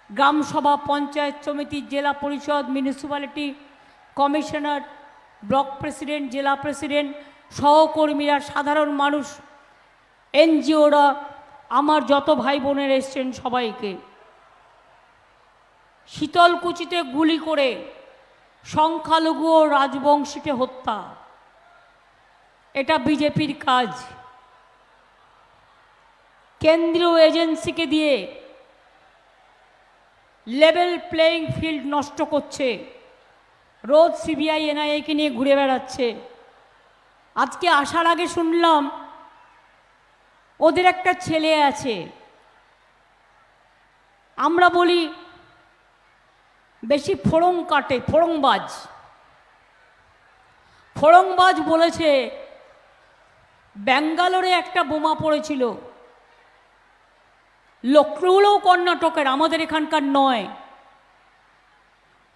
গ্রামসভা, পঞ্চায়েত সমিতি, জেলা পরিষদ, মিউনিসিপ্যালিটি কমিশনার, ব্লক প্রেসিডেন্ট, জেলা প্রেসিডেন্ট, সহকর্মীরা, সাধারণ মানুষ, এনজিওরা, আমার যত ভাই বোনের এসছেন সবাইকে শীতলকুচিতে গুলি করে সংখ্যালঘু ও রাজবংশীকে হত্যা, এটা বিজেপির কাজ। কেন্দ্রীয় এজেন্সিকে দিয়ে লেভেল প্লেয়িং ফিল্ড নষ্ট করছে, রোজ সিবিআই এনআইএকে নিয়ে ঘুরে বেড়াচ্ছে। আজকে আসার আগে শুনলাম ওদের একটা ছেলে আছে, আমরা বলি বেশি ফোড়ং কাটে, ফোড়ংবাজ বলেছে ব্যাঙ্গালোরে একটা বোমা পড়েছিল, লখনৌও কর্ণাটকের, আমাদের এখানকার নয়।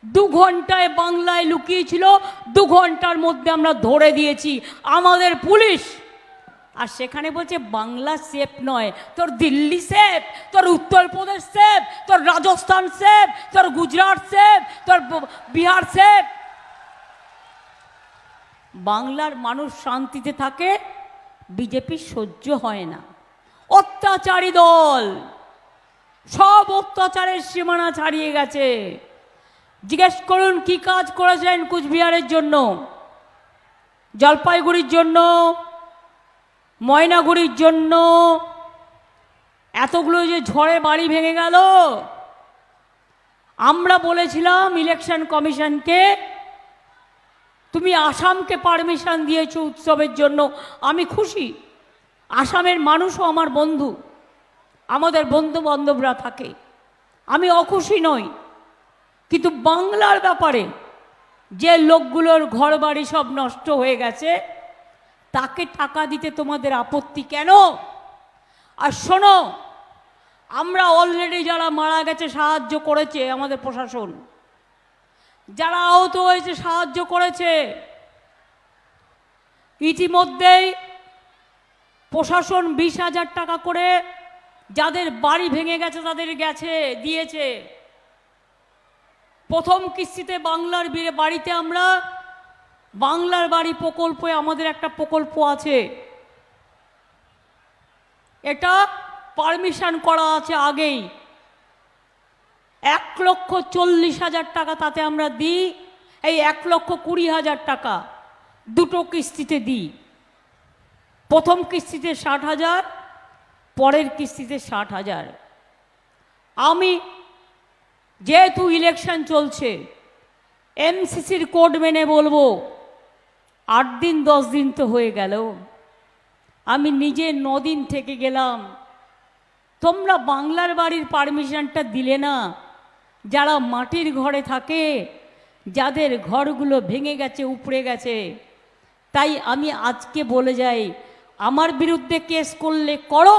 2 ঘন্টায় বাংলায় লুকিয়েছিল, 2 ঘন্টার মধ্যে আমরা ধরে দিয়েছি আমাদের পুলিশ। আর সেখানে বলছে বাংলা সেফ নয়, তোর দিল্লি সেফ, তোর উত্তরপ্রদেশ সেফ, তোর রাজস্থান সেফ, তোর গুজরাট সেফ, তোর বিহার সেফ। বাংলার মানুষ শান্তিতে থাকে, বিজেপি সহ্য হয় না। অত্যাচারী দল, সব অত্যাচারের সীমানা ছাড়িয়ে গেছে। জিজ্ঞেস করুন কি কাজ করেছেন কুচবিহারের জন্য, জলপাইগুড়ির জন্য, ময়নাগুড়ির জন্য। এতগুলো যে ঝড়ে বাড়ি ভেঙে গেল। আমরা বলেছিলাম ইলেকশন কমিশনকে, তুমি আসামকে পারমিশন দিয়েছো উৎসবের জন্য, আমি খুশি। আসামের মানুষও আমার বন্ধু, আমাদের বন্ধু বান্ধবরা থাকে, আমি অখুশি নই। কিন্তু বাংলার ব্যাপারে যে লোকগুলোর ঘর বাড়ি সব নষ্ট হয়ে গেছে, তাকে টাকা দিতে তোমাদের আপত্তি কেন? আর শোনো, আমরা অলরেডি যারা মারা গেছে সাহায্য করেছে আমাদের প্রশাসন, যারা আহত হয়েছে সাহায্য করেছে। ইতিমধ্যেই প্রশাসন 20,000 টাকা করে যাদের বাড়ি ভেঙে গেছে তাদের দিয়েছে। প্রথম কিস্তিতে বাংলার বাড়িতে আমরা বাংলার বাড়ি প্রকল্পে আমাদের একটা প্রকল্প আছে, এটা পারমিশন করা আছে আগেই। 1,40,000 টাকা তাতে আমরা দিই। এই 1,20,000 টাকা দুটো কিস্তিতে দিই। প্রথম কিস্তিতে 60,000, পরের কিস্তিতে 60,000। আমি যেহেতু ইলেকশন চলছে, এমসিসির কোড মেনে বলবো 8 দিন 10 দিন তো হয়ে গেল, আমি নিজে 9 দিন থেকে গেলাম। তোমরা বাংলার বাড়ির পারমিশনটা দিলে না। যারা মাটির ঘরে থাকে, যাদের ঘরগুলো ভেঙে গেছে, উপড়ে গেছে। তাই আমি আজকে বলে যাই, আমার বিরুদ্ধে কেস করলে করো,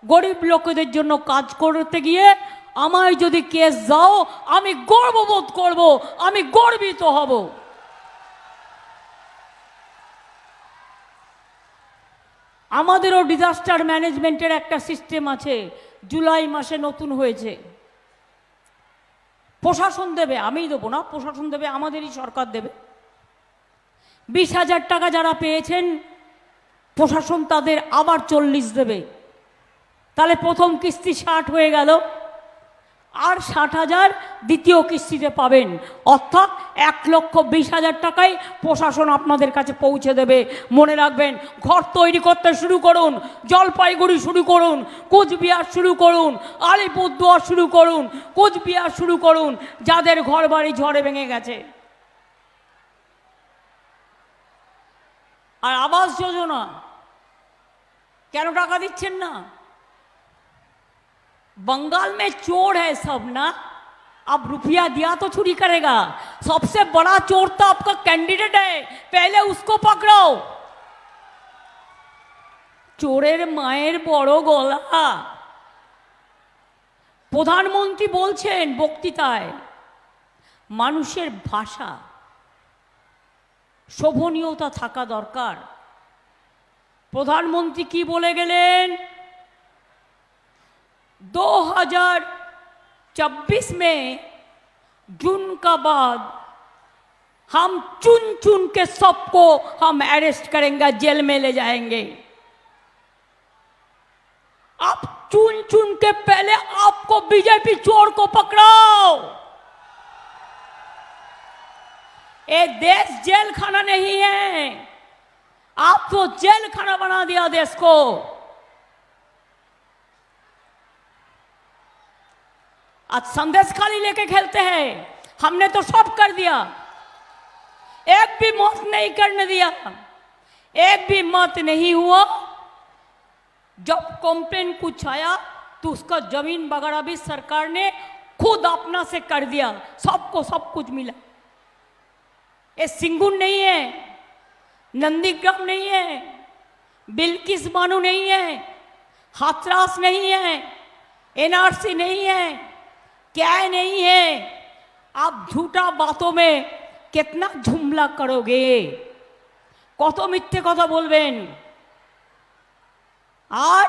গরিব লোকেদের জন্য কাজ করতে গিয়ে আমায় যদি কেস দাও, আমি গর্ববোধ করব, আমি গর্বিত হব। আমাদেরও ডিজাস্টার ম্যানেজমেন্টের একটা সিস্টেম আছে, জুলাই মাসে নতুন হয়েছে। প্রশাসন দেবে, আমিই দেবো না, প্রশাসন দেবে, আমাদেরই সরকার দেবে। 20,000 টাকা যারা পেয়েছেন প্রশাসন তাদের আবার 40 দেবে। তাহলে প্রথম কিস্তি 60 হয়ে গেল, আর 60,000 দ্বিতীয় কিস্তিতে পাবেন। অর্থাৎ 1,20,000 টাকায় প্রশাসন আপনাদের কাছে পৌঁছে দেবে। মনে রাখবেন, ঘর তৈরি করতে শুরু করুন, জলপাইগুড়ি শুরু করুন, কোচবিহার শুরু করুন, আলিপুরদুয়ার শুরু করুন, কোচবিহার শুরু করুন, যাদের ঘর বাড়ি ঝড়ে ভেঙে গেছে। আর আবাস যোজনা কেন টাকা দিচ্ছেন না? बंगाल में चोर है सब ना, अब रुपया दिया तो चोरी करेगा। सबसे बड़ा चोर तो आपका कैंडिडेट है, पहले उसको पकड़ो। चोरेर माয়ের বড় গলা। প্রধানমন্ত্রী বলছেন বক্তৃতায়, মানুষের ভাষা শোভনীয়তা থাকা দরকার। প্রধানমন্ত্রী কি বলে গেলেন? 26 में जून का बाद हम चुन चुन के सबको हम अरेस्ट करेंगे, जेल में ले जाएंगे। आप चुन चुन के पहले आपको बीजेपी चोर को पकड़ाओ। ये देश जेल खाना नहीं है, आप तो जेल खाना बना दिया देश को। आज संदेश खाली लेके खेलते हैं, हमने तो सब कर दिया, एक भी मत नहीं करने दिया, एक भी मत नहीं हुआ। जब कंप्लेन कुछ आया तो उसका जमीन वगैरह भी सरकार ने खुद अपना से कर दिया, सबको सब कुछ मिला। ये सिंगुन नहीं है, नंदीग्राम नहीं है, बिल्किस बानो नहीं है, हाथरस नहीं है, एनआरसी नहीं है, क्या नहीं है। आप झूठा बातों में कितना झुमला करोगे, কত মিথ্যে কথা বলবেন। আর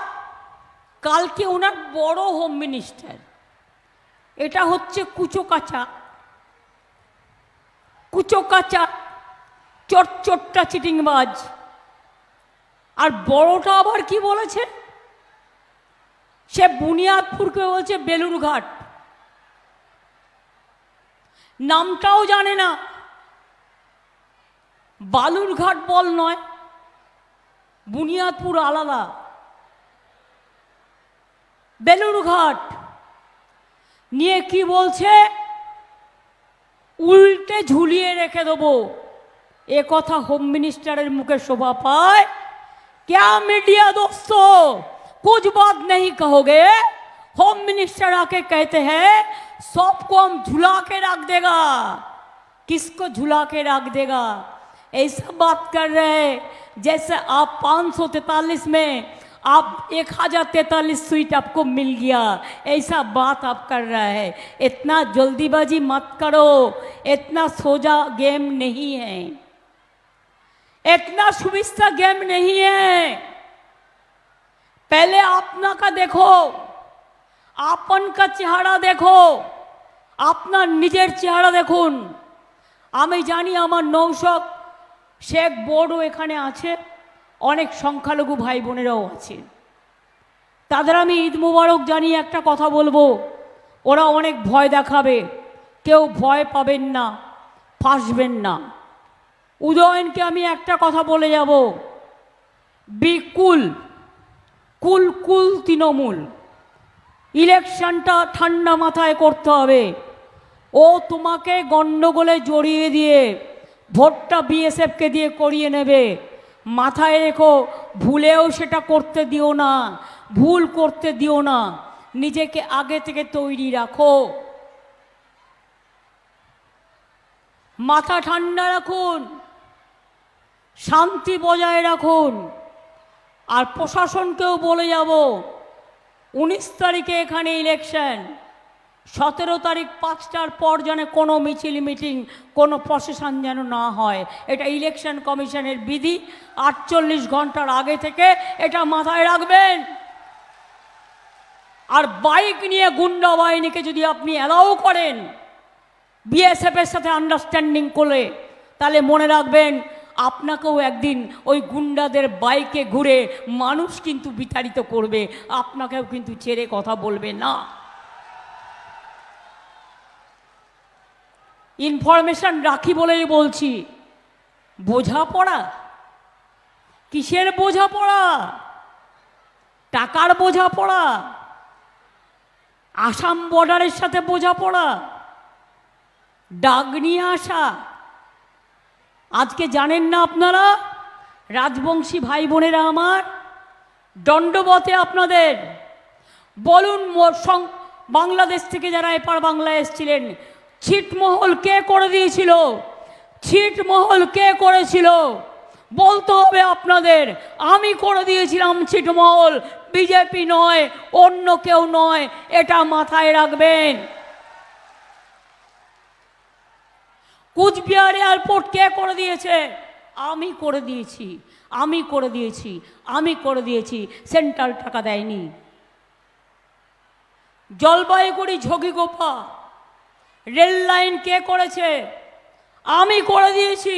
কালকে ওনার বড় হোম মিনিস্টার, এটা হচ্ছে কুচোকাচা কুচোকাচা চটচট্টা চিটিংবাজ। আর বড়টা আবার কি বলেছে, সে বুনিয়াদপুরকে বলছে বেলুরঘাট, নামটাও জানে না। বালুরঘাট বল নয়, বুনিয়াদপুর আলাদা, বেলুরঘাট নিয়ে কি বলছে, উল্টে ঝুলিয়ে রেখে দেবো। এ কথা হোম মিনিস্টারের মুখে শোভা পায়? क्या मीडिया दोस्तों कुछ बात नहीं कहोगे? होम मिनिस्टर आके कहते हैं सबको हम झुला के रख देगा। किसको झुला के रख देगा? ऐसा बात कर रहे हैं जैसे आप 543 में आप 1043 सीट आपको मिल गया, ऐसा बात आप कर रहा है। इतना जल्दीबाजी मत करो, इतना सोजा गेम नहीं है, इतना सुविस्ता गेम नहीं है। पहले अपना का देखो, आपन का চেহারা देखो, अपना निजेर চেহারা দেখুন। আমি জানি আমার নৌশক শেখ বোর্ডও এখানে আছে, অনেক সংখ্যালঘু ভাই বোনেরাও আছে, তাদের আমি ঈদ মুবারক জানিয়ে একটা কথা বলবো। ওরা অনেক ভয় দেখাবে, কেউ ভয় পাবেন না, ফাঁসবেন না। উদয়নকে আমি একটা কথা বলে যাব, বিকুল কুল কুল তৃণমূল, ইলেকশনটা ঠান্ডা মাথায় করতে হবে। ও তোমাকে গণ্ডগোলে জড়িয়ে দিয়ে ভোটটা বিএসএফকে দিয়ে করিয়ে নেবে, মাথায় রেখো। ভুলেও সেটা করতে দিও না, ভুল করতে দিও না, নিজেকে আগে থেকে তৈরি রাখো, মাথা ঠান্ডা রাখুন, শান্তি বজায় রাখুন। আর প্রশাসনকেও বলে যাব 19 তারিখে এখানে ইলেকশন, 17 তারিখ 5টার পর যেন কোনো মিছিল মিটিং, কোনো প্রশাসন যেন না হয়। এটা ইলেকশন কমিশনের বিধি, 48 ঘন্টার আগে থেকে এটা মাথায় রাখবেন। আর বাইক নিয়ে গুন্ডা বাহিনীকে যদি আপনি অ্যালাউ করেন বিএসএফের সাথে আন্ডারস্ট্যান্ডিং করে, তাহলে মনে রাখবেন আপনাকেও একদিন ওই গুন্ডাদের বাইকে ঘুরে মানুষ কিন্তু বিতাড়িত করবে, আপনাকেও কিন্তু ছেড়ে কথা বলবে না। ইনফরমেশন রাখি বলেই বলছি, বোঝাপড়া কিসের বোঝাপড়া? টাকার বোঝাপড়া, আসাম বর্ডারের সাথে বোঝাপড়া, ডাক নিয়ে আসা। আজকে জানেন না আপনারা, রাজবংশী ভাই বোনেরা আমার, দণ্ডবতে আপনাদের বলুন, বাংলাদেশ থেকে যারা এপার বাংলায় এসেছিলেন, ছিটমহল কে করে দিয়েছিল? ছিটমহল কে করেছিল? বলতে হবে আপনাদের, আমি করে দিয়েছিলাম ছিটমহল, বিজেপি নয়, অন্য কেউ নয়, এটা মাথায় রাখবেন। কুচবিহার এয়ারপোর্ট কে করে দিয়েছে? আমি করে দিয়েছি, আমি করে দিয়েছি, আমি করে দিয়েছি, সেন্ট্রাল টাকা দেয়নি। জলপাইগুড়ি ঝগিগোপা রেল লাইন কে করেছে? আমি করে দিয়েছি।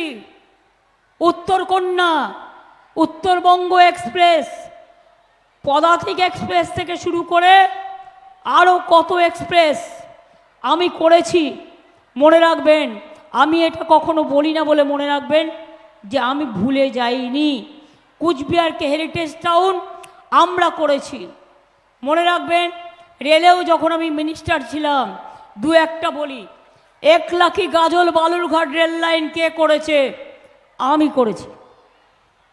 উত্তরকন্যা, উত্তরবঙ্গ এক্সপ্রেস, পদাতিক এক্সপ্রেস থেকে শুরু করে আরও কত এক্সপ্রেস আমি করেছি। মনে রাখবেন, আমি এটা কখনো বলি না বলে মনে রাখবেন যে আমি ভুলে যাইনি। কুচবিহারকে হেরিটেজ টাউন আমরা করেছি। মনে রাখবেন, রেলেও যখন আমি মিনিস্টার ছিলাম, দু একটা বলি, একলাখি গাজল বালুরঘাট রেল লাইন কে করেছে? আমি করেছি।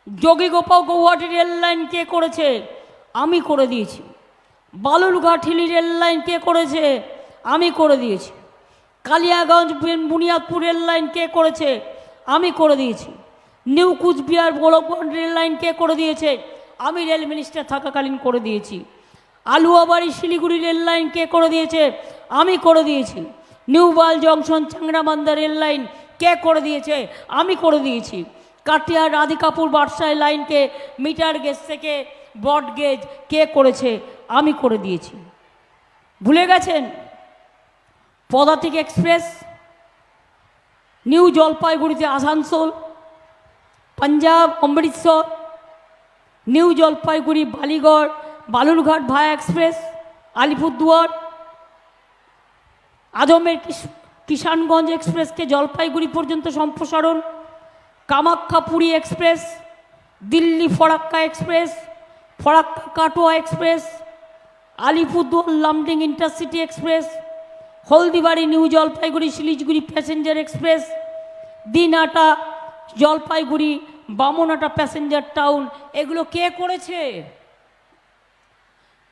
যোগীগোপাল গৌহাটি রেল লাইন কে করেছে? আমি করে দিয়েছি। বালুরঘাট হিলি রেল লাইন কে করেছে? আমি করে দিয়েছি। কালিয়াগঞ্জ বুনিয়াদপুর রেল লাইন কে করেছে? আমি করে দিয়েছি। New Coochbehar Golakganj rail line কে করে দিয়েছে? আমি রেল মিনিস্টার থাকাকালীন করে দিয়েছি। আলুয়াবাড়ি শিলিগুড়ি রেল লাইন কে করে দিয়েছে? আমি করে দিয়েছি। New Mal junction Changrabandha rail line কে করে দিয়েছে? আমি করে দিয়েছি। কাটিয়ার রাধিকাপুর বাদশাহ লাইনকে মিটার গেজ থেকে ব্রড গেজ কে করেছে? আমি করে দিয়েছি। ভুলে গেছেন? পদাতিক এক্সপ্রেস নিউ জলপাইগুড়িতে Asansol, Punjab Amritsar, new Jalpaiguri Ballygunge Balurghat via express, Alipurduar, Ajmer Kishanganj এক্সপ্রেসকে জলপাইগুড়ি পর্যন্ত সম্প্রসারণ, Kamakhya Puri express, Delhi Farakka express, Farakka Katwa express, Alipurduar Lumding intercity express, Haldibari new Jalpaiguri Siliguri passenger express, Dinhata Jalpaiguri Bamanhat passenger town, এগুলো কে করেছে?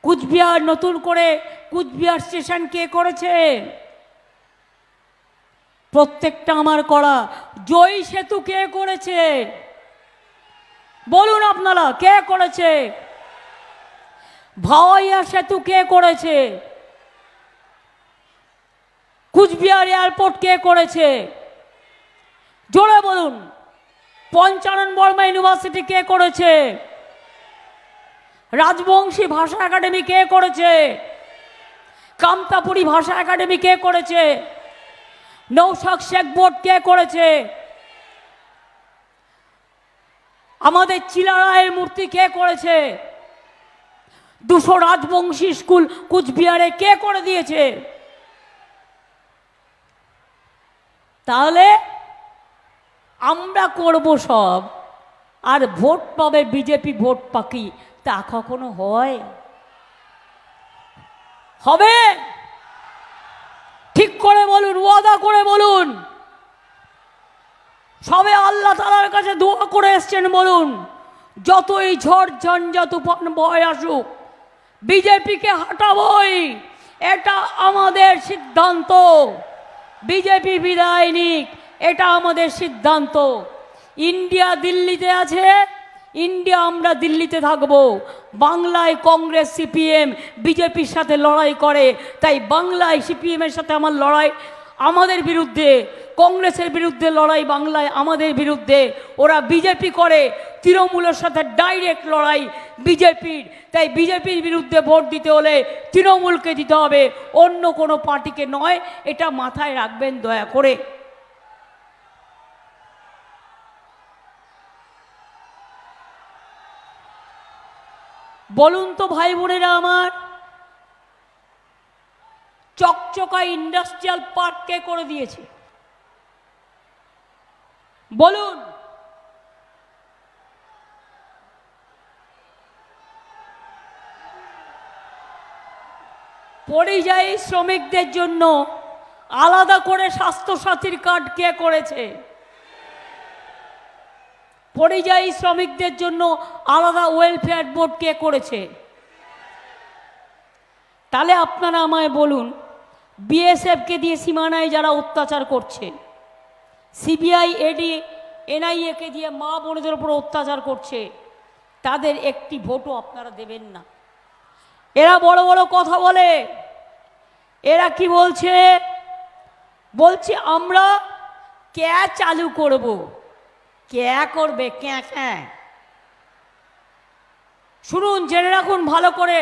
কুচবিহার নতুন করে কুচবিহার স্টেশন কে করেছে? প্রত্যেকটা আমার করা। জয় সেতু কে করেছে? বলুন আপনারা, কে করেছে? ভাওয়াইয়া সেতু কে করেছে? কুচবিহার এয়ারপোর্ট কে করেছে? জোরে বলুন। পঞ্চানন বর্মা ইউনিভার্সিটি কে করেছে? রাজবংশী ভাষা একাডেমি কে করেছে? কামতাপুরী ভাষা একাডেমি কে করেছে? নৌশাদ শেখ বোর্ড কে করেছে? আমাদের চিলারায়ের মূর্তি কে করেছে? 200 রাজবংশী স্কুল কুচবিহারে কে করে দিয়েছে? তাহলে আমরা করব সব, আর ভোট পাবে বিজেপি, ভোট পাকি, তা কখনো হয়? হবে? ঠিক করে বলুন, ওয়াদা করে বলুন। সবে আল্লাহ তাআলার কাছে দোয়া করে এসছেন, বলুন যতই ঝড় ঝঞ্ঝা তুফান বয় আসুক বিজেপিকে হাঁটাবই, এটা আমাদের সিদ্ধান্ত। বিজেপি বিদায় নিক, এটা আমাদের সিদ্ধান্ত। ইন্ডিয়া দিল্লিতে আছে, ইন্ডিয়া আমরা দিল্লিতে থাকব। বাংলায় কংগ্রেস সিপিএম বিজেপির সাথে লড়াই করে, তাই বাংলায় সিপিএমের সাথে আমার লড়াই আমাদের বিরুদ্ধে, কংগ্রেসের বিরুদ্ধে লড়াই বাংলায় আমাদের বিরুদ্ধে। ওরা বিজেপি করে, তৃণমূলের সাথে ডাইরেক্ট লড়াই বিজেপির। তাই বিজেপির বিরুদ্ধে ভোট দিতে হলে তৃণমূলকে দিতে হবে, অন্য কোনো পার্টিকে নয়। এটা মাথায় রাখবেন দয়া করে। বলুন তো ভাই বোনেরা আমার, চকচকা ইন্ডাস্ট্রিয়াল পার্ক কে করে দিয়েছে? বলুন। পরিযায়ী শ্রমিকদের জন্য আলাদা করে স্বাস্থ্যসাথীর কার্ড কে করেছে? পরিযায়ী শ্রমিকদের জন্য আলাদা ওয়েলফেয়ার বোর্ড কে করেছে? তাহলে আপনারা আমায় বলুন, বিএসএফকে দিয়ে সীমানায় যারা অত্যাচার করছে, সিবিআই, এডি, এনআইএকে দিয়ে মা বোনদের উপর অত্যাচার করছে, তাদের একটি ভোটও আপনারা দেবেন না। এরা বড় বড় কথা বলে। এরা কি বলছে? বলছে আমরা ক্যা চালু করব। ক্যা করবে? ক্যা ক্যা। শুনুন, জেনে রাখুন ভালো করে,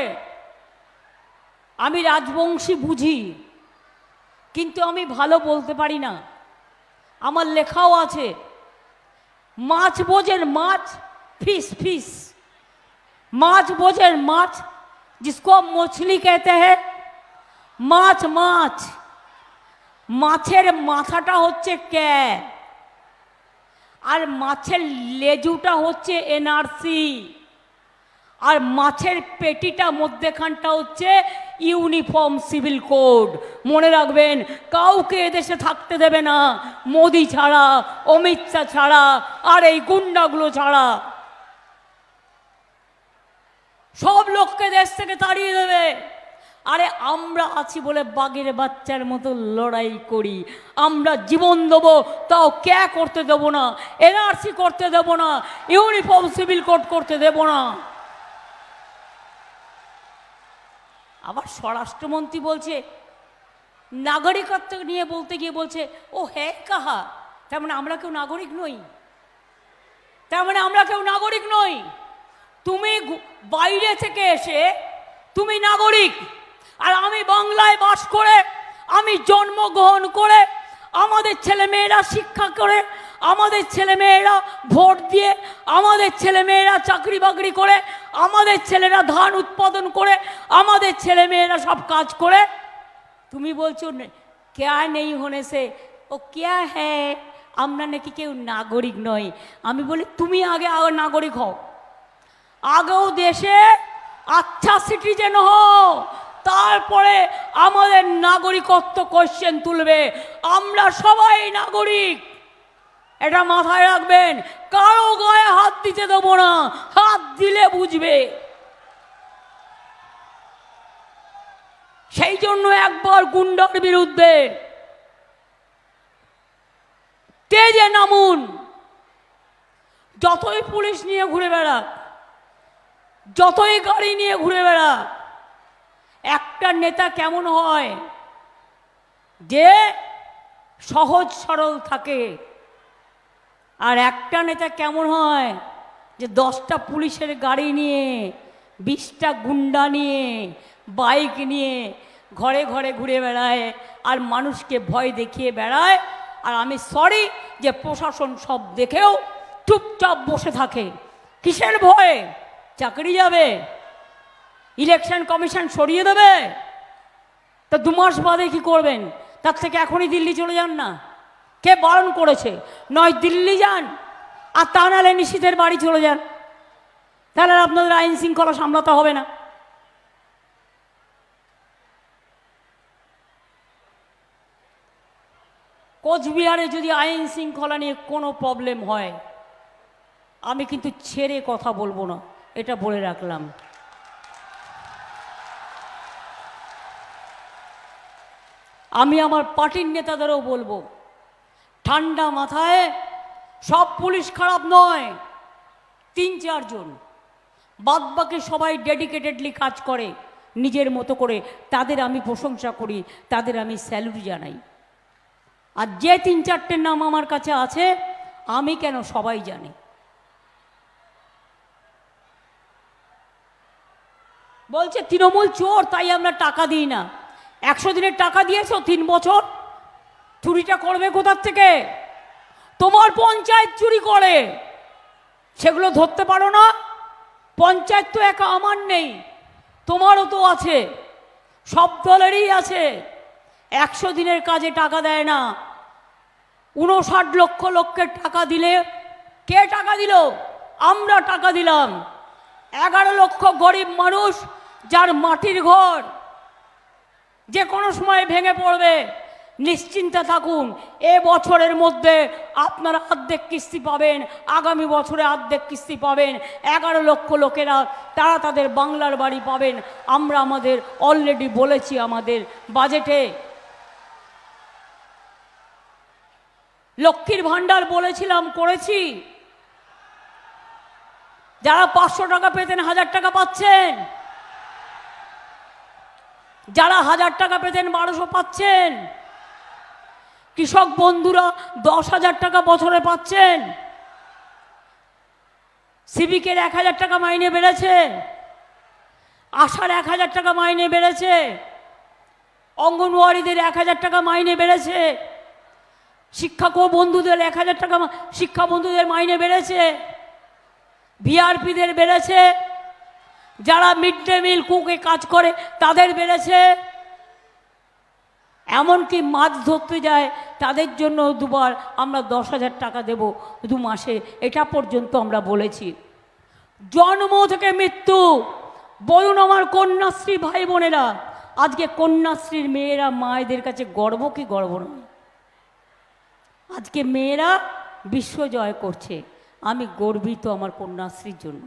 আমি রাজবংশী বুঝি, কিন্তু আমি ভালো বলতে পারি না। আমার লেখাও আছে, মাছ বোঝেন মাছ, फिश फिश, माछ बोझेर माछ, जिसको हम मछली कहते हैं, माछ माछ, माछेर माथाटा होच्छे कै और माछेर लेजुटा होच्छे एनआरसी और माछेर पेटिटा मध्यखानटा होच्छे यूनिफर्म सिविल कोड। मने राखबेन काउके एदेशे थाकते देबे ना, मोदी छाड़ा, अमित शाह छाड़ा और এই গুন্ডাগুলো ছাড়া সব লোককে দেশ থেকে তাড়িয়ে দেবে। আরে আমরা আছি বলে বাঘের বাচ্চার মতো লড়াই করি। আমরা জীবন দেবো, তাও কে করতে দেবো না, এনআরসি করতে দেবো না, ইউনিফর্ম সিভিল কোড করতে দেবো না। আবার স্বরাষ্ট্রমন্ত্রী বলছে, নাগরিকত্ব নিয়ে বলতে গিয়ে বলছে ও হ্যাঁ কাহা, তার মানে আমরা কেউ নাগরিক নই, তার মানে আমরা কেউ নাগরিক নই। তুমি বাইরে থেকে এসে তুমি নাগরিক, আর আমি বাংলায় বাস করে, আমি জন্মগ্রহণ করে, আমাদের ছেলেমেয়েরা শিক্ষা করে, আমাদের ছেলেমেয়েরা ভোট দিয়ে, আমাদের ছেলেমেয়েরা চাকরি বাকরি করে, আমাদের ছেলেরা ধান উৎপাদন করে, আমাদের ছেলেমেয়েরা সব কাজ করে, তুমি বলছো ক্যা নেই হোনে সে ও ক্যা হ্যাঁ, আমরা নাকি কেউ নাগরিক নই। আমি বলি তুমি আগে নাগরিক হও, আগেও দেশে আচ্ছা সিটিজেন হও, তারপরে আমাদের নাগরিকত্ব কোশ্চেন তুলবে। আমরা সবাই নাগরিক, এটা মাথায় রাখবেন। কারো গায়ে হাত দিতে দেবো না, হাত দিলে বুঝবে। সেই জন্য একবার গুন্ডার বিরুদ্ধে তেজে নামুন। যতই পুলিশ নিয়ে ঘুরে বেড়া, যতই গাড়ি নিয়ে ঘুরে বেড়া, একটা নেতা কেমন হয় যে সহজ সরল থাকে, আর একটা নেতা কেমন হয় যে 10টা পুলিশের গাড়ি নিয়ে, 20টা গুন্ডা নিয়ে, বাইক নিয়ে ঘরে ঘরে ঘুরে বেড়ায় আর মানুষকে ভয় দেখিয়ে বেড়ায়। আর আমি সরি যে প্রশাসন সব দেখেও চুপচাপ বসে থাকে। কিসের ভয়ে? চাকরি যাবে, ইলেকশন কমিশন সরিয়ে দেবে, তো 2 মাস বাদে কি করবেন? তার থেকে এখনই দিল্লি চলে যান না। কে বারণ করেছে? নয় দিল্লি যান, আর তা নাহলে নিশীথের বাড়ি চলে যান, তাহলে আপনাদের আইন শৃঙ্খলা সামলাতে হবে না। কোচবিহারে যদি আইন শৃঙ্খলা নিয়ে কোনো প্রবলেম হয়, আমি কিন্তু ছেড়ে কথা বলবো না, এটা বলে রাখলাম। আমি আমার পার্টির নেতাদেরও বলবো, ঠান্ডা মাথায়, সব পুলিশ খারাপ নয়, 3-4 জন, বাদবাকি সবাই ডেডিকেটেডলি কাজ করে নিজের মতো করে, তাদের আমি প্রশংসা করি, তাদের আমি স্যালুট জানাই। আর যে 3-4টের নাম আমার কাছে আছে, আমি কেন সবাই জানে। বলছে তৃণমূল চোর, তাই আমরা টাকা দিই না। 100 দিনের টাকা দিয়েছো 3 বছর, চুরিটা করবে কোথার থেকে? তোমার পঞ্চায়েত চুরি করে, সেগুলো ধরতে পারো না? পঞ্চায়েত তো একা আমার নেই, তোমারও তো আছে, সব দলেরই আছে। 100 দিনের কাজে টাকা দেয় না। 59 লক্ষ লোককে টাকা দিলে, কে টাকা দিল? আমরা টাকা দিলাম। 11 লক্ষ গরিব মানুষ, যার মাটির ঘর যে কোনো সময় ভেঙে পড়বে, নিশ্চিন্তে থাকুন। এ বছরের মধ্যে আপনারা অর্ধেক কিস্তি পাবেন, আগামী বছরে অর্ধেক কিস্তি পাবেন। 11 লক্ষ লোকেরা তারা তাদের বাংলার বাড়ি পাবেন। আমরা আমাদের অলরেডি বলেছি আমাদের বাজেটে। লক্ষ্মীর ভাণ্ডার বলেছিলাম, করেছি। যারা 500 টাকা পেতেন 1000 টাকা পাচ্ছেন, যারা 1000 টাকা পেতেন 1200 পাচ্ছেন। কৃষক বন্ধুরা 10,000 টাকা বছরে পাচ্ছেন। সিভিকের 1000 টাকা মাইনে বেড়েছে। আশার 1000 টাকা মাইনে বেড়েছে, অঙ্গনওয়াড়িদের 1000 টাকা মাইনে বেড়েছে, শিক্ষক বন্ধুদের 1000 টাকা শিক্ষা বন্ধুদের মাইনে বেড়েছে, ভিআরপিদের বেড়েছে, যারা মিড ডে মিল কুকে কাজ করে তাদের বেড়েছে, এমনকি মাছ ধরতে যায় তাদের জন্য দুবার আমরা 10,000 টাকা দেব 2 মাসে, এটা পর্যন্ত আমরা বলেছি। জন্ম থেকে মৃত্যু, বলুন আমার কন্যাশ্রী ভাই বোনেরা, আজকে কন্যাশ্রীর মেয়েরা মায়েদের কাছে গর্ব কি গর্ব নয়? আজকে মেয়েরা বিশ্ব জয় করছে, আমি গর্বিত আমার কন্যাশ্রীর জন্য।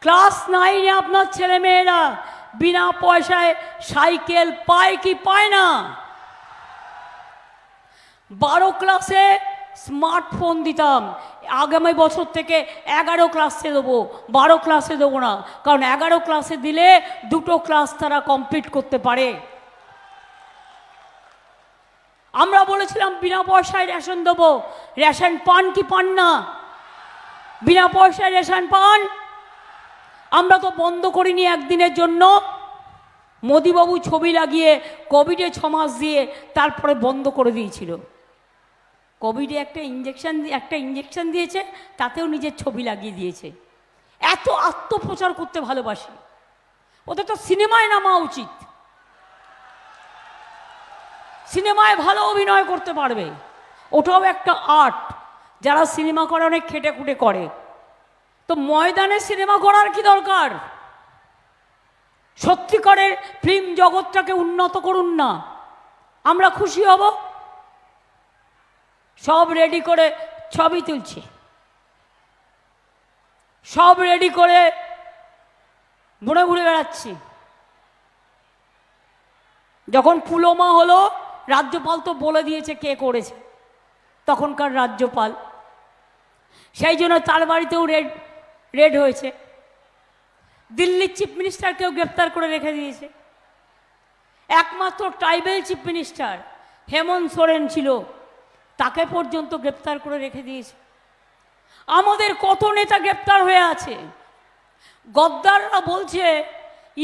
ক্লাস 9-এ আপনার ছেলে মেয়েরা বিনা পয়সায় সাইকেল পায় কি পায় না? 12 ক্লাসে স্মার্টফোন দিতাম, আগামী বছর থেকে 11 ক্লাসে দেবো, 12 ক্লাসে দেবো না, কারণ 11 ক্লাসে দিলে 2টো ক্লাস তারা কমপ্লিট করতে পারে। আমরা বলেছিলাম বিনা পয়সায় রেশন দেবো, রেশন পান কি পান না? বিনা পয়সায় রেশন পান? আমরা তো বন্ধ করিনি একদিনের জন্য, মোদিবাবু ছবি লাগিয়ে কোভিডে 6 মাস দিয়ে তারপরে বন্ধ করে দিয়েছিল। কোভিডে একটা ইঞ্জেকশন দিয়েছে, তাতেও নিজের ছবি লাগিয়ে দিয়েছে। এত আত্মপ্রচার করতে ভালোবাসি, ওদের তো সিনেমায় নামা উচিত, সিনেমায় ভালো অভিনয় করতে পারবে, ওটাও একটা আর্ট। যারা সিনেমা করে অনেক খেটে খুঁটে করে, তো ময়দানে সিনেমা করার কি দরকার? সত্যিকারের ফিল্ম জগৎটাকে উন্নত করুন না, আমরা খুশি হব। সব রেডি করে ছবি তুলছে, সব রেডি করে ঘুরে ঘুরে বেড়াচ্ছি। যখন পুলওয়ামা হলো, রাজ্যপাল তো বলে দিয়েছে কে করেছে, তখনকার রাজ্যপাল, সেই জন্য তার বাড়িতেও রেড হয়েছে। দিল্লির চিফ মিনিস্টারকেও গ্রেপ্তার করে রেখে দিয়েছে। একমাত্র tribal chief minister Hemant Soren ছিল, তাকে পর্যন্ত গ্রেপ্তার করে রেখে দিয়েছে। আমাদের কত নেতা গ্রেপ্তার হয়ে আছে। গদ্দাররা বলছে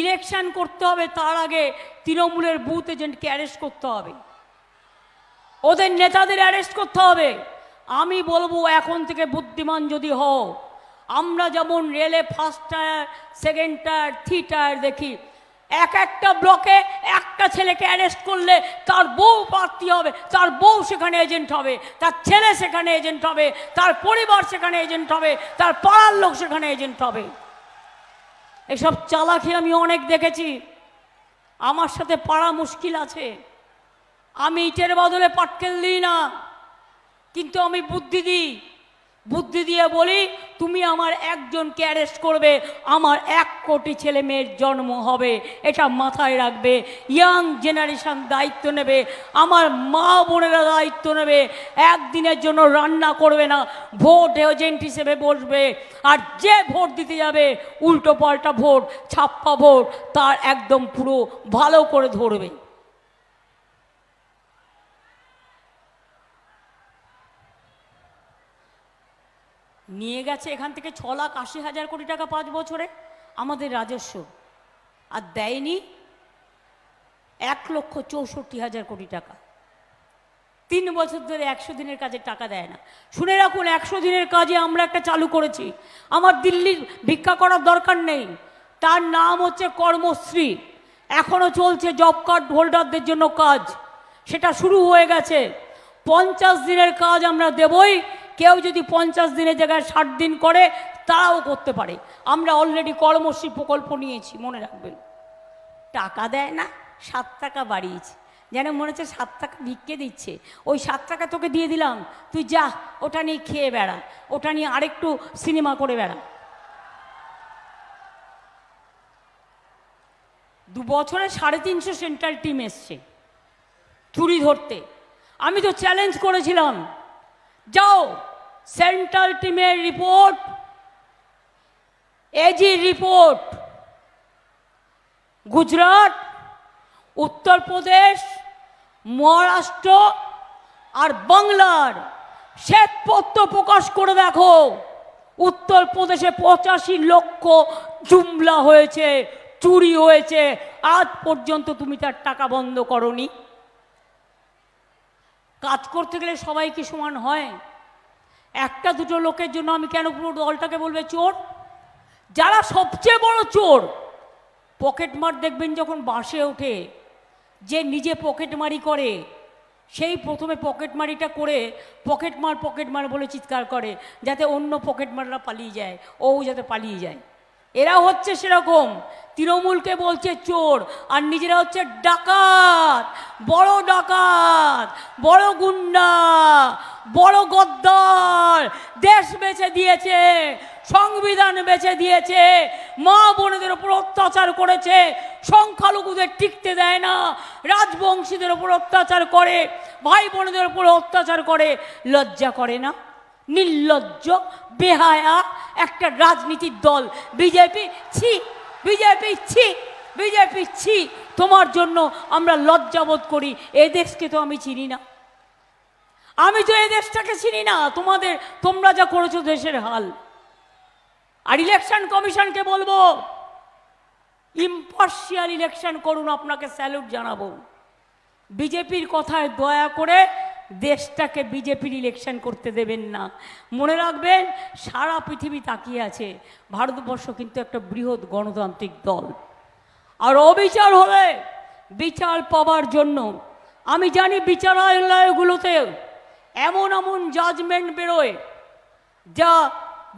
ইলেকশন করতে হবে, তার আগে তৃণমূলের বুথ এজেন্টকে অ্যারেস্ট করতে হবে, ওদের নেতাদের অ্যারেস্ট করতে হবে। আমি বলবো এখন থেকে বুদ্ধিমান যদি হও, আমরা যেমন রেলে first tyre, second tyre, 3 tyre দেখি, একটা ব্লকে একটা ছেলেকে অ্যারেস্ট করলে তার বউ প্রার্থী হবে, তার বউ সেখানে এজেন্ট হবে, তার ছেলে সেখানে এজেন্ট হবে, তার পরিবার সেখানে এজেন্ট হবে, তার পাড়ার লোক সেখানে এজেন্ট হবে। এসব চালাকি আমি অনেক দেখেছি, আমার সাথে পারা মুশকিল আছে। আমি ইটের বদলে পাটকেল দিই না, কিন্তু আমি বুদ্ধি দিয়ে বলি, তুমি আমার একজনকে অ্যারেস্ট করবে, আমার 1 কোটি ছেলে মেয়ের জন্ম হবে, এটা মাথায় রাখবে। ইয়াং জেনারেশন দায়িত্ব নেবে, আমার মা বোনেরা দায়িত্ব নেবে। একদিনের জন্য রান্না করবে না, ভোট এজেন্ট হিসেবে বসবে, আর যে ভোট দিতে যাবে উল্টো পাল্টা ভোট, ছাপ্পা ভোট, তার একদম পুরো ভালো করে ধরবে। নিয়ে গেছে এখান থেকে 6,80,000 কোটি টাকা 5 বছরে আমাদের রাজস্ব, আর দেয়নি 1,64,000 কোটি টাকা। 3 বছর ধরে 100 দিনের কাজে টাকা দেয় না। শুনে রাখুন, 100 দিনের কাজে আমরা একটা চালু করেছি, আমার দিল্লির ভিক্ষা করার দরকার নেই, তার নাম হচ্ছে কর্মশ্রী। এখনও চলছে জব কার্ড হোল্ডারদের জন্য কাজ, সেটা শুরু হয়ে গেছে। 50 দিনের কাজ আমরা দেবই, কেউ যদি 50 দিনের জায়গায় 60 দিন করে তারাও করতে পারে। আমরা অলরেডি কর্মশ্রী প্রকল্প নিয়েছি, মনে রাখবেন। টাকা দেয় না, 7 টাকা বাড়িয়েছে, যেন মনে হচ্ছে 7 টাকা ভিক্ষে দিচ্ছে। ওই 7 টাকা তোকে দিয়ে দিলাম, তুই যা ওটা নিয়ে খেয়ে বেড়া, ওটা নিয়ে আরেকটু সিনেমা করে বেড়া। 2 বছরে 350 সেন্ট্রাল টিম এসছে চুরি ধরতে। আমি তো চ্যালেঞ্জ করেছিলাম, যাও সেন্ট্রাল টিমের report, AG report Gujarat, Uttar Pradesh, Maharashtra আর বাংলার শ্বেতপত্র প্রকাশ করে দেখো, উত্তরপ্রদেশে 85 লক্ষ জুমলা হয়েছে, চুরি হয়েছে, আজ পর্যন্ত তুমি তার টাকা বন্ধ করনি। কাজ করতে গেলে সবাই কি সমান হয়? একটা দুটো লোকের জন্য আমি কেন পুরো দলটাকে বলবে চোর? যারা সবচেয়ে বড় চোর, পকেটমার দেখবেন যখন বাসে ওঠে, যে নিজে পকেটমারি করে সেই প্রথমে পকেটমারিটা করে পকেটমার বলে চিৎকার করে, যাতে অন্য পকেটমাররা পালিয়ে যায়, ও যাতে পালিয়ে যায়। এরা হচ্ছে সেরকম, তৃণমূলকে বলছে চোর, আর নিজেরা হচ্ছে ডাকাত, বড় গুন্ডা, বড় গদ্দার। দেশ বেচে দিয়েছে, সংবিধান বেচে দিয়েছে, মা বোনেদের ওপর অত্যাচার করেছে, সংখ্যালঘুদের টিকতে দেয় না, রাজবংশীদের ওপর অত্যাচার করে, ভাই বোনেদের ওপর অত্যাচার করে। লজ্জা করে না? নির্লজ্জ বেহায়া একটা রাজনীতির দল বিজেপি। ছি বিজেপি, ছি বিজেপি, ছি। তোমার জন্য আমরা লজ্জাবোধ করি। এ দেশকে তো আমি চিনি না, আমি তো এই দেশটাকে চিনি না। তোমরা যা করেছো দেশের হাল। আর ইলেকশন কমিশনকে বলবো, ইম্পার্শিয়াল ইলেকশন করুন, আপনাকে স্যালুট জানাবো। বিজেপির কথায় দয়া করে দেশটাকে বিজেপির ইলেকশন করতে দেবেন না। মনে রাখবেন, সারা পৃথিবী তাকিয়ে আছে, ভারতবর্ষ কিন্তু একটা বৃহৎ গণতান্ত্রিক দল। আর অবিচার হলে বিচার পাওয়ার জন্য, আমি জানি বিচারালয়গুলোতে এমন এমন জাজমেন্ট বেরোয় যা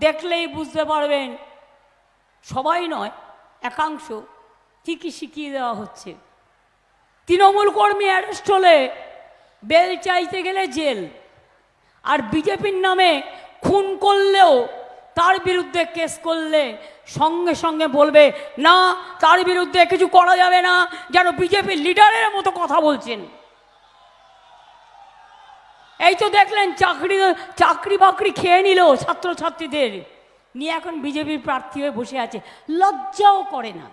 দেখলেই বুঝতে পারবেন সবাই নয়, একাংশ ঠিকই শিখিয়ে দেওয়া হচ্ছে। তৃণমূল কর্মী অ্যারেস্ট হলে বেল চাইতে গেলে জেল, আর বিজেপির নামে খুন করলেও তার বিরুদ্ধে কেস করলে সঙ্গে সঙ্গে বলবে না, তার বিরুদ্ধে কিছু করা যাবে না, যেন বিজেপির লিডারের মতো কথা বলছেন। এই তো দেখলেন চাকরি বাকরি খেয়ে নিল ছাত্রছাত্রীদের নিয়ে, এখন বিজেপির প্রার্থী হয়ে বসে আছে। লজ্জাও করে না।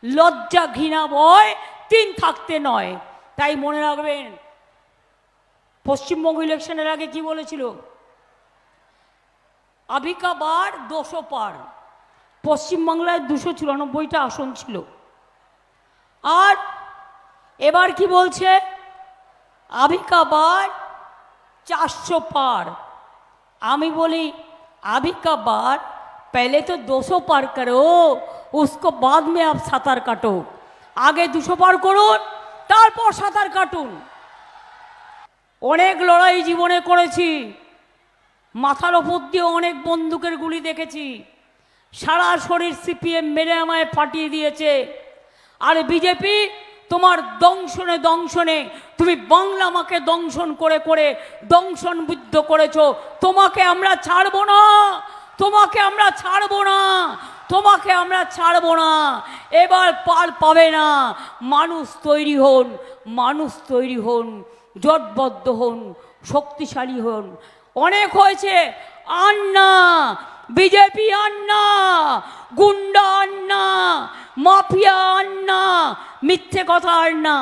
লজ্জা, ঘৃণা, ভয় তিন থাকতে নয়। তাই মনে রাখবেন, পশ্চিমবঙ্গ ইলেকশনের আগে কি বলেছিল? আবিকা বার 200 পার। পশ্চিমবাংলায় 294টা আসন ছিল। আর এবার কি বলছে? আবিকা বার 400 पार। আমি বলি আবিকা বার पहले तो 200 पार करो, उसको बाद में आप সাঁতার কাটো। আগে 200 পার করুন, তারপর সাঁতার কাটুন। অনেক লড়াই জীবনে করেছি, মাথার ওপর দিয়ে অনেক বন্দুকের গুলি দেখেছি, সারা শরীর সিপিএম মেরে আমায় ফাটিয়ে দিয়েছে। আর বিজেপি তোমার দংশনে দংশনে, তুমি বাংলা মাকে দংশন করে করে দংশন বুদ্ধ করেছ। তোমাকে আমরা ছাড়বো না, তোমাকে আমরা ছাড়বো না, তোমাকে আমরা ছাড়বো না। এবার পার পাবে না। মানুষ তৈরি হন, মানুষ তৈরি হন, জোটবদ্ধ হন, শক্তিশালী হন। অনেক হয়েছে, আর না বিজেপি, আর না গুন্ডা, আর না মাফিয়া, আর না মিথ্যে কথা, আর না।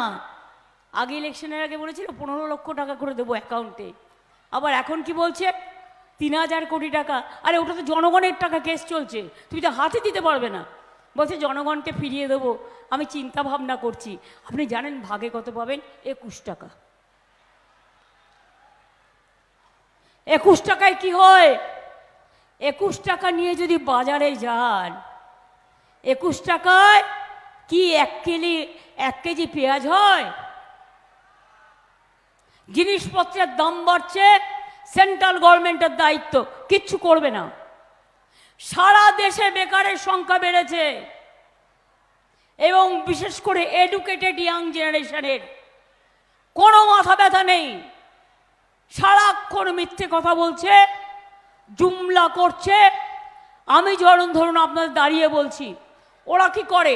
আগে ইলেকশনের আগে বলেছিল 15 লক্ষ টাকা করে দেবো অ্যাকাউন্টে, আবার এখন কি বলছে 3000 কোটি টাকা। আরে ওটা তো জনগণের টাকা, কেস চলছে, তুমি তো হাতে দিতে পারবে না। বলছে জনগণকে ফিরিয়ে দেবো, আমি চিন্তা ভাবনা করছি। আপনি জানেন ভাগে কত পাবেন? 21 টাকা। 21 টাকায় কি হয়? 21 টাকা নিয়ে যদি বাজারে যান, 21 টাকায় কি 1 কেজি পেঁয়াজ হয়? জিনিসপত্রের দাম বাড়ছে, সেন্ট্রাল গভর্নমেন্টের দায়িত্ব, কিচ্ছু করবে না। সারা দেশে বেকারের সংখ্যা বেড়েছে, এবং বিশেষ করে এডুকেটেড ইয়াং জেনারেশনের কোনো মাথা ব্যথা নেই। সারাক্ষণ মিথ্যে কথা বলছে, জুমলা করছে। আমি ধরুন আপনাদের দাঁড়িয়ে বলছি, ওরা কি করে?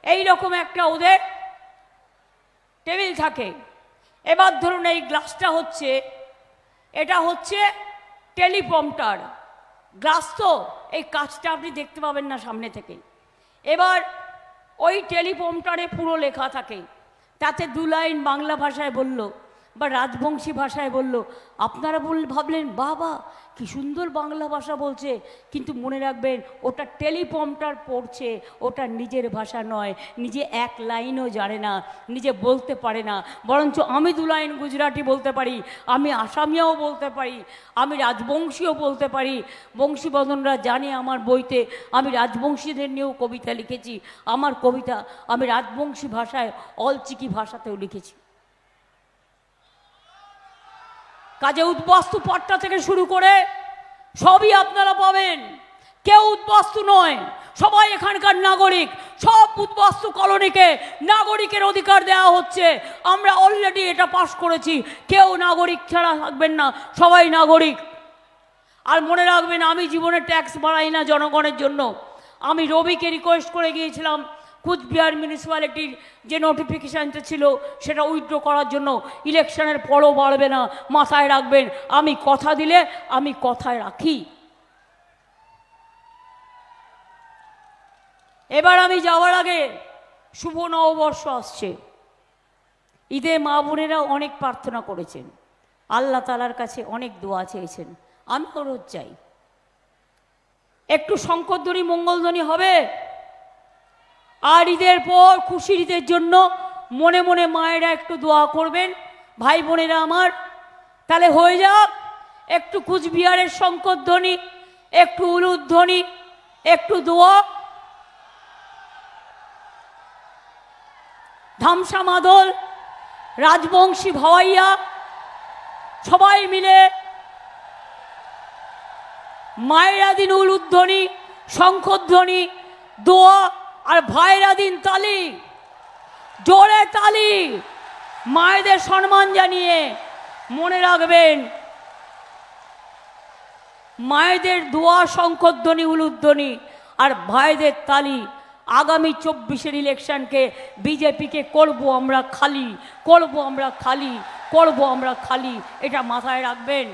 এই রকম একটা ওদের টেবিল থাকে। এবার ধরুন এই গ্লাসটা হচ্ছে, এটা হচ্ছে টেলিপ্রম্পটার গ্লাস, তো এই কাজটা আপনি দেখতে পাবেন না সামনে থেকে। এবার ওই টেলিপ্রম্পটারে পুরো লেখা থাকে, তাতে 2 লাইন বাংলা ভাষায় বলল, বা রাজবংশী ভাষায় বলল। আপনারা ভাবলেন বাবা কি সুন্দর বাংলা ভাষা বলছে, কিন্তু মনে রাখবেন ওটা টেলিপ্রম্পটার পড়ছে, ওটা নিজের ভাষা নয়, নিজে এক লাইনও জানে না, নিজে বলতে পারে না। বরঞ্চ আমি 2 লাইন গুজরাটি বলতে পারি, আমি আসামিয়াও বলতে পারি, আমি রাজবংশীও বলতে পারি। বংশীবদনরা জানে আমার বইতে আমি রাজবংশীদের নিয়েও কবিতা লিখেছি। আমার কবিতা আমি রাজবংশী ভাষায় অলচিকি ভাষাতেও লিখেছি। কাজে উদ্বাস্তু পট্টা থেকে শুরু করে সবই আপনারা পাবেন। কেউ উদ্বাস্তু নয়, সবাই এখানকার নাগরিক। সব উদ্বাস্তু কলোনিকে নাগরিকের অধিকার দেওয়া হচ্ছে। আমরা অলরেডি এটা পাশ করেছি। কেউ নাগরিক ছাড়া থাকবেন না, সবাই নাগরিক। আর মনে রাখবেন আমি জীবনে ট্যাক্স বাড়াই না জনগণের জন্য। আমি রবিকে রিকোয়েস্ট করে গিয়েছিলাম কুচবিহার মিউনিসিপ্যালিটির যে নোটিফিকেশানটা ছিল সেটা উইথড্র করার জন্য। ইলেকশনের পরও বাড়বে না, মাথায় রাখবেন। আমি কথা দিলে আমি কথায় রাখি। এবার আমি যাওয়ার আগে শুভ নববর্ষ আসছে। ঈদে মা বোনেরা অনেক প্রার্থনা করেছেন, আল্লাহ তাআলার কাছে অনেক দোয়া চেয়েছেন। আমি রোজ চাই একটু শঙ্করধ্বনি মঙ্গলধ্বনি হবে। আর ঈদের পর খুশির ঈদের জন্য মনে মনে মায়েরা একটু দোয়া করবেন, ভাই বোনেরা আমার। তাহলে হয়ে যাক একটু কুচবিহারের শঙ্করধ্বনি, একটু উলুধ্বনি, একটু দোয়া। ধামসা মাদল, রাজবংশী ভাওয়াইয়া সবাই মিলে মায়েরা দিন উলুধ্বনি, শঙ্খধ্বনি, দোয়া আর ভাইরা দিন তালি, জোরে তালি, মায়েদের সম্মান জানিয়ে। মনে রাখবেন মায়েদের দোয়া, শঙ্খধ্বনি, উলুধ্বনি আর ভাইদের তালি। আগামী 24-এর ইলেকশনকে বিজেপিকে করব আমরা খালি, করব আমরা খালি, করব আমরা খালি, এটা মাথায় রাখবেন।